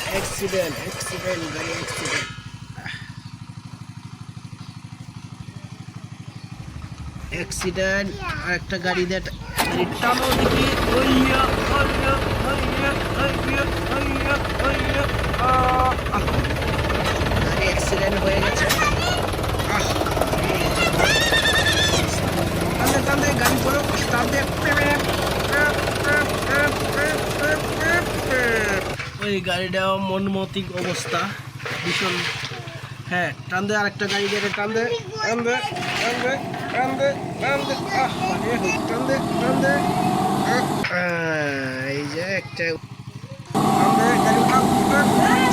accident গাড়ি accident আর একটা গাড়ি টানো দেখি গাড়ি অ্যাক্সিডেন্ট হয়ে গেছে টানতে গাড়ি পড়ো টানতে ওই গাড়িটা মনমতিক অবস্থা ভীষণ হ্যাঁ টানতে আরেকটা গাড়ি দেখে টানতে এই যে একটা গাড়ি